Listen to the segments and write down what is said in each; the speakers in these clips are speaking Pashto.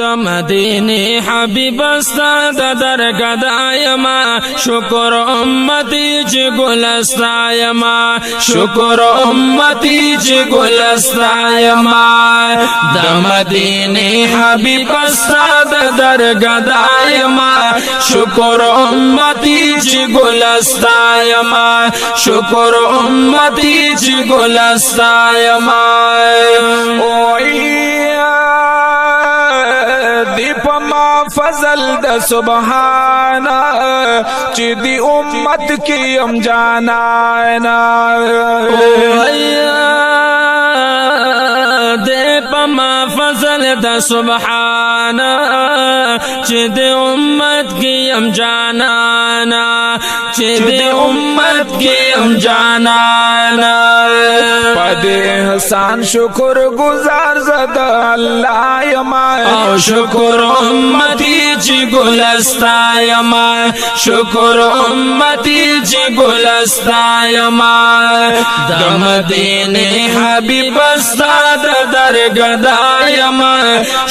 د مدینه حبیب استا د درگاه دایما شکر امتی چې ګلستا یما شکر امتی چې ګلستا یما د مدینه حبیب استا د درگاه دایما شکر امتی چې ګلستا یما شکر امتی چې ګلستا یما دی پما فضل د سبحانا چې دی امت کی ام جانا دی پما فضل د سبحانا چې دی امت کی ام جانا چې دی امت کی ام جانا پد احسان شکر گزار زد اللہ یما او شکر امتی چې ګلستا یما شکر امتی چې ګلستا یما د مدینه حبیب استا د درگاه دایما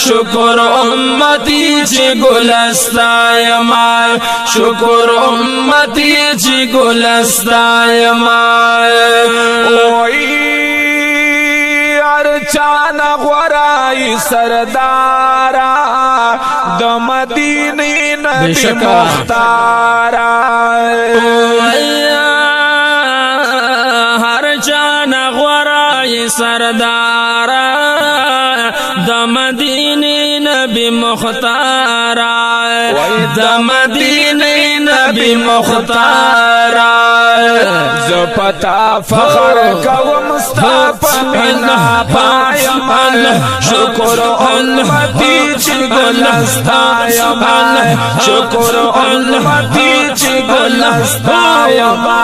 شکر امتی چې ګلستا یما شکر امتی چې ګلستا یما ارچانا غورائی سردارا د مدینی نبی مختارا ہر چانا غورائی سردارا د مدینی نبی مختارا د مدینی نبی مختارا زپتا فخر کو مصطفی منا پایما شکر امتی چې ګلستا یما شکر امتی چې ګلستا یما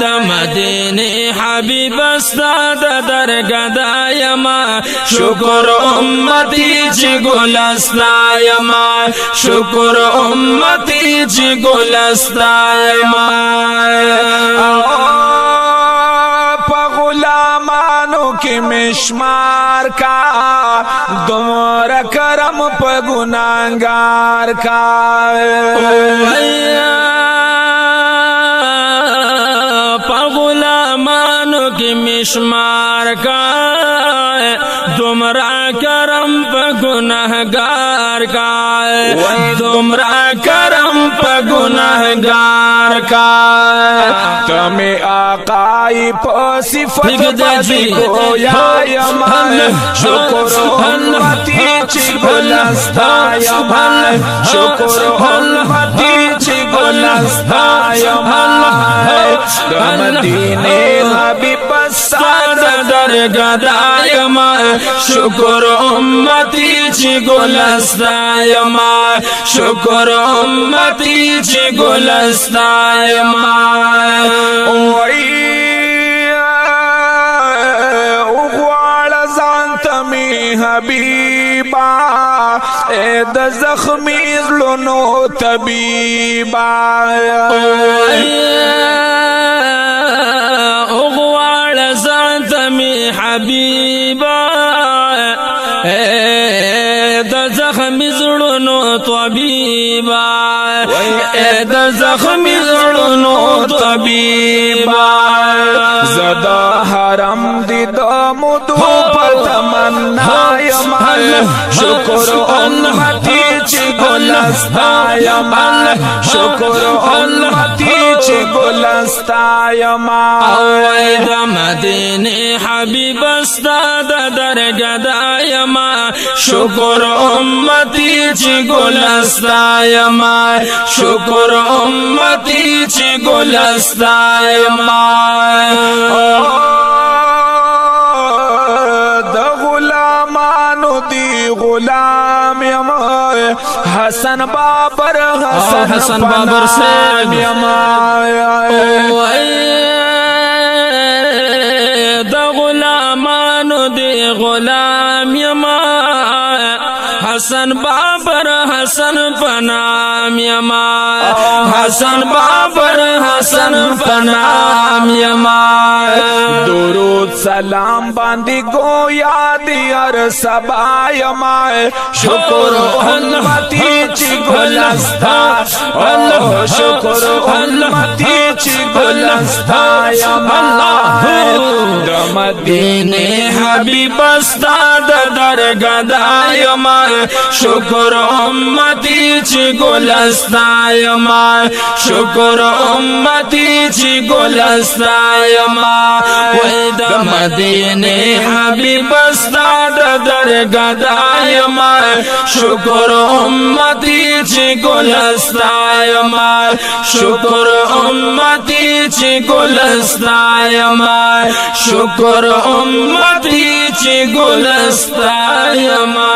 د مدینه حبیب استا د درگاه دایما شکر امتی چې ګلستا یما شکر امتی چې ګلستا یما پا غلامانو کی مشمار کا دمور کرم پا گناہگار کا پا غلامانو کی مشمار کا دمرا کرم پا گناہگار کا دمرا کرم پا گناہگار کا تمہیں آقائی پا صفت بدی گویا یما شکر امتی چی گلستا یما شکر امتی چی گلستا یما مدینہ حبیب استا د درگاه دایما شکر امتی چې ګلستا یما شکر امتی چې ګلستا یما اغواړه ځان ته می حبیبا اے د زخمی زړونو طبیبا اغواړه ځان ته می حبیبا د زخمی زړونو طبیبا د زخمی زړونو طبیبا زدا حرم دی د مدو پتمنا یما شکر امتی چې ګلستا یما شکر امتی چې ګلستا یما د مدینه حبیب استا د درگاه دایما شکر امتی چې ګلستا یما شکر امتی چې ګلستا یما د غلامانو دی غلام یما حسن بابر حسن بابر سے یما د غلامانو دی غلام یما حسن بابر حسن پنام یما حسن بابر حسن پنام یما درود سلام باندی گویا دی ار سبا یما شکر امتی چی گلستا شکر امتی چی گلستا یما مدینه حبیب استاد درگاه دایما شکر امتی چی گلستایما شکر امتی چی گلستایما وید مدینه حبیب استاد درگاه دایما شکر امتی چی گلستایما شکر امتی چی گلستایما شکر امتی چی گلستایما